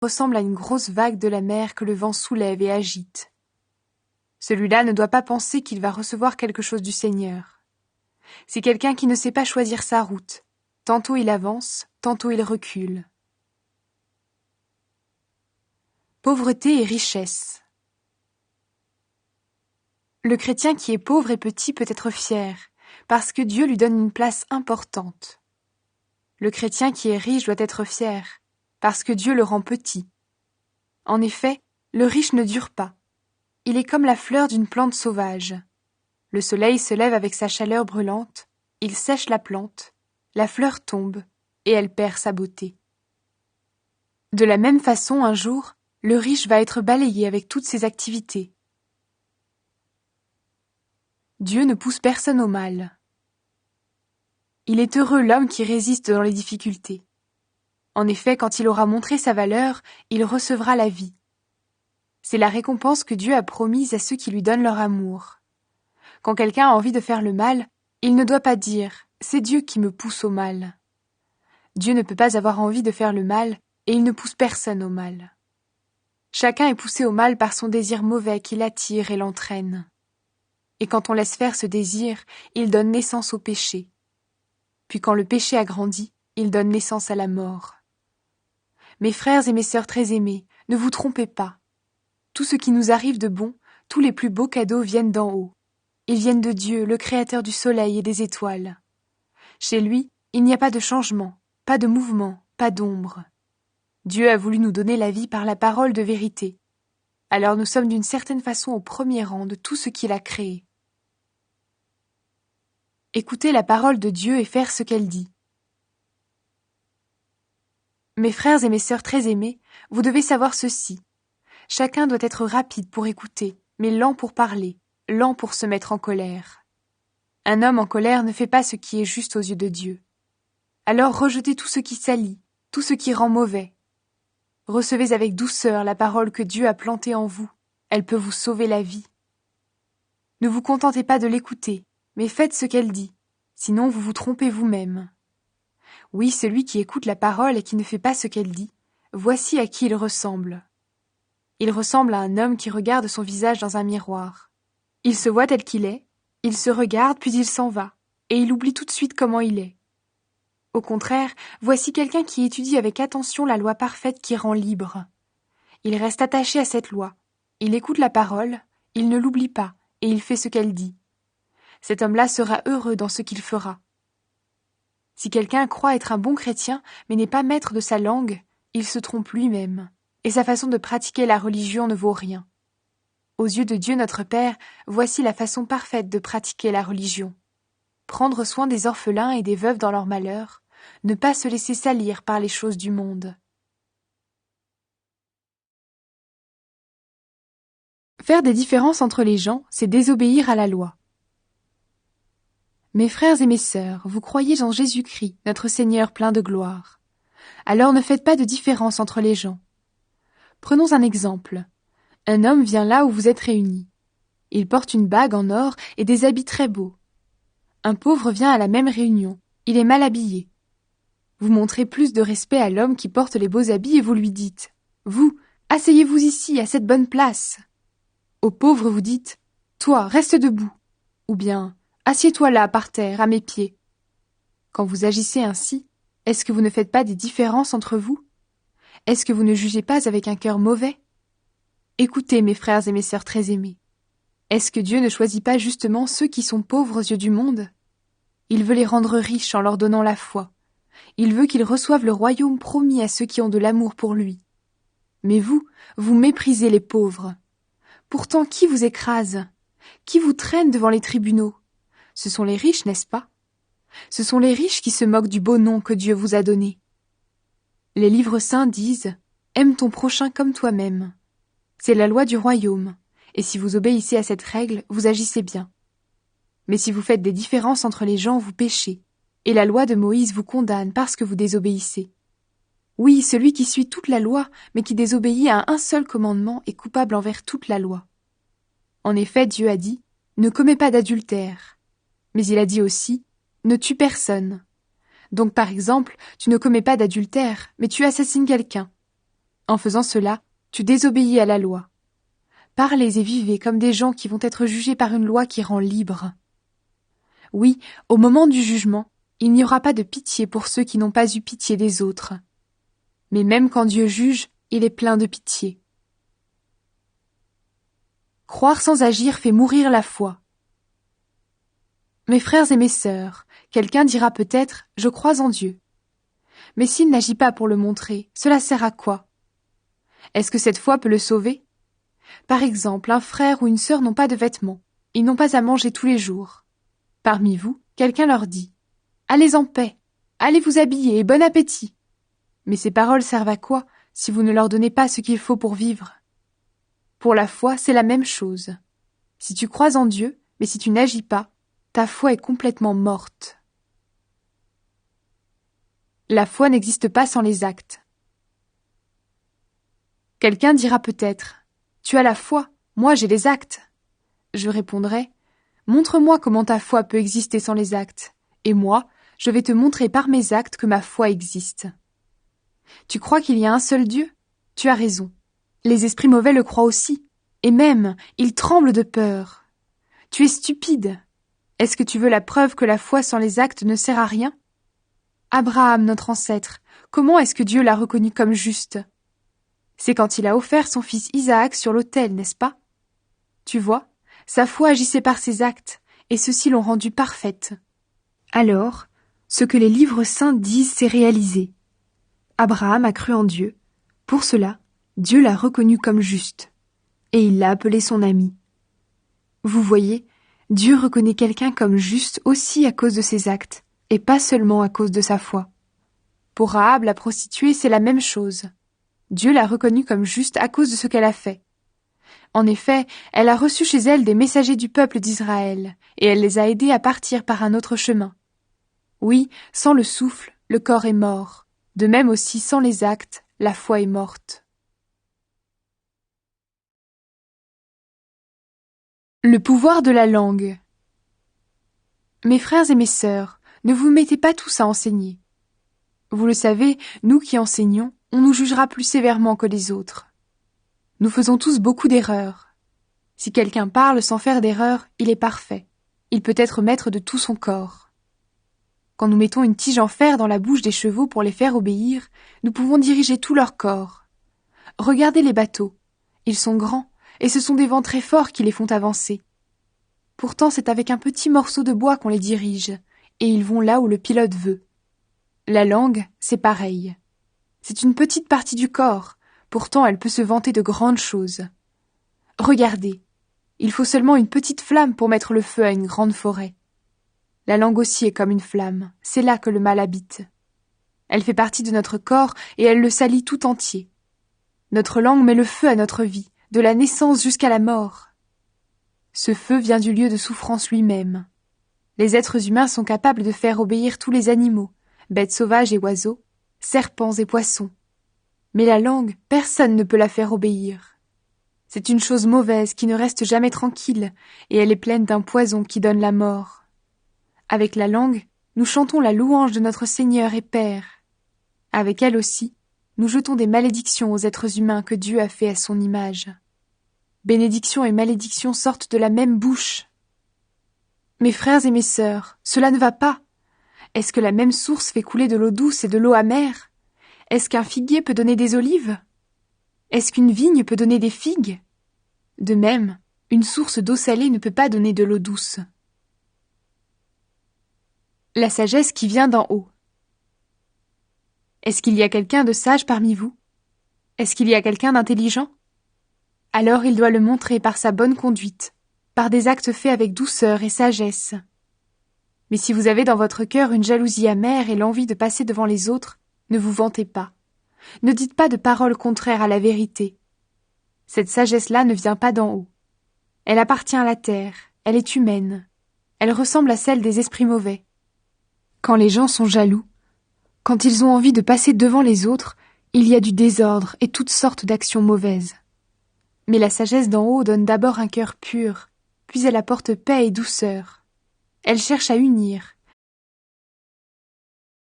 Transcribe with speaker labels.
Speaker 1: ressemble à une grosse vague de la mer que le vent soulève et agite. Celui-là ne doit pas penser qu'il va recevoir quelque chose du Seigneur. C'est quelqu'un qui ne sait pas choisir sa route. Tantôt il avance, tantôt il recule. Pauvreté et richesse. Le chrétien qui est pauvre et petit peut être fier, parce que Dieu lui donne une place importante. Le chrétien qui est riche doit être fier, parce que Dieu le rend petit. En effet, le riche ne dure pas. Il est comme la fleur d'une plante sauvage. Le soleil se lève avec sa chaleur brûlante, il sèche la plante, la fleur tombe, et elle perd sa beauté. De la même façon, un jour, le riche va être balayé avec toutes ses activités. Dieu ne pousse personne au mal. Il est heureux l'homme qui résiste dans les difficultés. En effet, quand il aura montré sa valeur, il recevra la vie. C'est la récompense que Dieu a promise à ceux qui lui donnent leur amour. Quand quelqu'un a envie de faire le mal, il ne doit pas dire « c'est Dieu qui me pousse au mal ». Dieu ne peut pas avoir envie de faire le mal et il ne pousse personne au mal. Chacun est poussé au mal par son désir mauvais qui l'attire et l'entraîne. Et quand on laisse faire ce désir, il donne naissance au péché. Puis quand le péché a grandi, il donne naissance à la mort. Mes frères et mes sœurs très aimés, ne vous trompez pas. Tout ce qui nous arrive de bon, tous les plus beaux cadeaux viennent d'en haut. Ils viennent de Dieu, le créateur du soleil et des étoiles. Chez lui, il n'y a pas de changement, pas de mouvement, pas d'ombre. Dieu a voulu nous donner la vie par la parole de vérité. Alors nous sommes d'une certaine façon au premier rang de tout ce qu'il a créé. Écoutez la parole de Dieu et faire ce qu'elle dit. Mes frères et mes sœurs très aimés, vous devez savoir ceci. Chacun doit être rapide pour écouter, mais lent pour parler, lent pour se mettre en colère. Un homme en colère ne fait pas ce qui est juste aux yeux de Dieu. Alors rejetez tout ce qui salit, tout ce qui rend mauvais. Recevez avec douceur la parole que Dieu a plantée en vous. Elle peut vous sauver la vie. Ne vous contentez pas de l'écouter, mais faites ce qu'elle dit, sinon vous vous trompez vous-même. Oui, celui qui écoute la parole et qui ne fait pas ce qu'elle dit, voici à qui il ressemble. Il ressemble à un homme qui regarde son visage dans un miroir. Il se voit tel qu'il est, il se regarde puis il s'en va, et il oublie tout de suite comment il est. Au contraire, voici quelqu'un qui étudie avec attention la loi parfaite qui rend libre. Il reste attaché à cette loi, il écoute la parole, il ne l'oublie pas, et il fait ce qu'elle dit. Cet homme-là sera heureux dans ce qu'il fera. Si quelqu'un croit être un bon chrétien, mais n'est pas maître de sa langue, il se trompe lui-même, et sa façon de pratiquer la religion ne vaut rien. Aux yeux de Dieu notre Père, voici la façon parfaite de pratiquer la religion. Prendre soin des orphelins et des veuves dans leur malheur, ne pas se laisser salir par les choses du monde. Faire des différences entre les gens, c'est désobéir à la loi. Mes frères et mes sœurs, vous croyez en Jésus-Christ, notre Seigneur plein de gloire. Alors ne faites pas de différence entre les gens. Prenons un exemple. Un homme vient là où vous êtes réunis. Il porte une bague en or et des habits très beaux. Un pauvre vient à la même réunion. Il est mal habillé. Vous montrez plus de respect à l'homme qui porte les beaux habits et vous lui dites « Vous, asseyez-vous ici, à cette bonne place !» Au pauvre, vous dites « Toi, reste debout !» ou bien « Assieds-toi là, par terre, à mes pieds !» Quand vous agissez ainsi, est-ce que vous ne faites pas des différences entre vous? Est-ce que vous ne jugez pas avec un cœur mauvais? Écoutez, mes frères et mes sœurs très aimés. Est-ce que Dieu ne choisit pas justement ceux qui sont pauvres aux yeux du monde? Il veut les rendre riches en leur donnant la foi. Il veut qu'ils reçoivent le royaume promis à ceux qui ont de l'amour pour lui. Mais vous, vous méprisez les pauvres. Pourtant, qui vous écrase? Qui vous traîne devant les tribunaux? Ce sont les riches, n'est-ce pas? Ce sont les riches qui se moquent du beau nom que Dieu vous a donné. Les livres saints disent « Aime ton prochain comme toi-même ». C'est la loi du royaume, et si vous obéissez à cette règle, vous agissez bien. Mais si vous faites des différences entre les gens, vous péchez, et la loi de Moïse vous condamne parce que vous désobéissez. Oui, celui qui suit toute la loi, mais qui désobéit à un seul commandement est coupable envers toute la loi. En effet, Dieu a dit « Ne commets pas d'adultère ». Mais il a dit aussi « Ne tue personne ». Donc par exemple, tu ne commets pas d'adultère, mais tu assassines quelqu'un. En faisant cela, tu désobéis à la loi. Parlez et vivez comme des gens qui vont être jugés par une loi qui rend libre. Oui, au moment du jugement, il n'y aura pas de pitié pour ceux qui n'ont pas eu pitié des autres. Mais même quand Dieu juge, il est plein de pitié. Croire sans agir fait mourir la foi. Mes frères et mes sœurs, quelqu'un dira peut-être « Je crois en Dieu ». Mais s'il n'agit pas pour le montrer, cela sert à quoi? Est-ce que cette foi peut le sauver? Par exemple, un frère ou une sœur n'ont pas de vêtements. Ils n'ont pas à manger tous les jours. Parmi vous, quelqu'un leur dit « Allez en paix, allez vous habiller et bon appétit ». Mais ces paroles servent à quoi si vous ne leur donnez pas ce qu'il faut pour vivre? Pour la foi, c'est la même chose. Si tu crois en Dieu, mais si tu n'agis pas, ta foi est complètement morte. La foi n'existe pas sans les actes. Quelqu'un dira peut-être « Tu as la foi, moi j'ai les actes ». Je répondrai « Montre-moi comment ta foi peut exister sans les actes, et moi, je vais te montrer par mes actes que ma foi existe. » Tu crois qu'il y a un seul Dieu? Tu as raison. Les esprits mauvais le croient aussi, et même, ils tremblent de peur. Tu es stupide. Est-ce que tu veux la preuve que la foi sans les actes ne sert à rien? Abraham, notre ancêtre, comment est-ce que Dieu l'a reconnu comme juste? C'est quand il a offert son fils Isaac sur l'autel, n'est-ce pas? Tu vois, sa foi agissait par ses actes, et ceux-ci l'ont rendue parfaite. Alors, ce que les livres saints disent s'est réalisé. Abraham a cru en Dieu. Pour cela, Dieu l'a reconnu comme juste, et il l'a appelé son ami. Vous voyez, Dieu reconnaît quelqu'un comme juste aussi à cause de ses actes, et pas seulement à cause de sa foi. Pour Rahab, la prostituée, c'est la même chose. Dieu l'a reconnue comme juste à cause de ce qu'elle a fait. En effet, elle a reçu chez elle des messagers du peuple d'Israël, et elle les a aidés à partir par un autre chemin. Oui, sans le souffle, le corps est mort. De même aussi, sans les actes, la foi est morte. Le pouvoir de la langue. Mes frères et mes sœurs, ne vous mettez pas tous à enseigner. Vous le savez, nous qui enseignons, on nous jugera plus sévèrement que les autres. Nous faisons tous beaucoup d'erreurs. Si quelqu'un parle sans faire d'erreur, il est parfait. Il peut être maître de tout son corps. Quand nous mettons une tige en fer dans la bouche des chevaux pour les faire obéir, nous pouvons diriger tout leur corps. Regardez les bateaux. Ils sont grands, et ce sont des vents très forts qui les font avancer. Pourtant, c'est avec un petit morceau de bois qu'on les dirige, et ils vont là où le pilote veut. La langue, c'est pareil. C'est une petite partie du corps, pourtant elle peut se vanter de grandes choses. Regardez, il faut seulement une petite flamme pour mettre le feu à une grande forêt. La langue aussi est comme une flamme, c'est là que le mal habite. Elle fait partie de notre corps et elle le salit tout entier. Notre langue met le feu à notre vie, de la naissance jusqu'à la mort. Ce feu vient du lieu de souffrance lui-même. Les êtres humains sont capables de faire obéir tous les animaux, bêtes sauvages et oiseaux, serpents et poissons. Mais la langue, personne ne peut la faire obéir. C'est une chose mauvaise qui ne reste jamais tranquille, et elle est pleine d'un poison qui donne la mort. Avec la langue, nous chantons la louange de notre Seigneur et Père. Avec elle aussi, nous jetons des malédictions aux êtres humains que Dieu a fait à son image. Bénédiction et malédiction sortent de la même bouche. Mes frères et mes sœurs, cela ne va pas. Est-ce que la même source fait couler de l'eau douce et de l'eau amère? Est-ce qu'un figuier peut donner des olives? Est-ce qu'une vigne peut donner des figues? De même, une source d'eau salée ne peut pas donner de l'eau douce. La sagesse qui vient d'en haut. Est-ce qu'il y a quelqu'un de sage parmi vous? Est-ce qu'il y a quelqu'un d'intelligent? Alors il doit le montrer par sa bonne conduite, par des actes faits avec douceur et sagesse. Mais si vous avez dans votre cœur une jalousie amère et l'envie de passer devant les autres, ne vous vantez pas. Ne dites pas de paroles contraires à la vérité. Cette sagesse-là ne vient pas d'en haut. Elle appartient à la terre, elle est humaine. Elle ressemble à celle des esprits mauvais. Quand les gens sont jaloux, quand ils ont envie de passer devant les autres, il y a du désordre et toutes sortes d'actions mauvaises. Mais la sagesse d'en haut donne d'abord un cœur pur, puis elle apporte paix et douceur. Elle cherche à unir,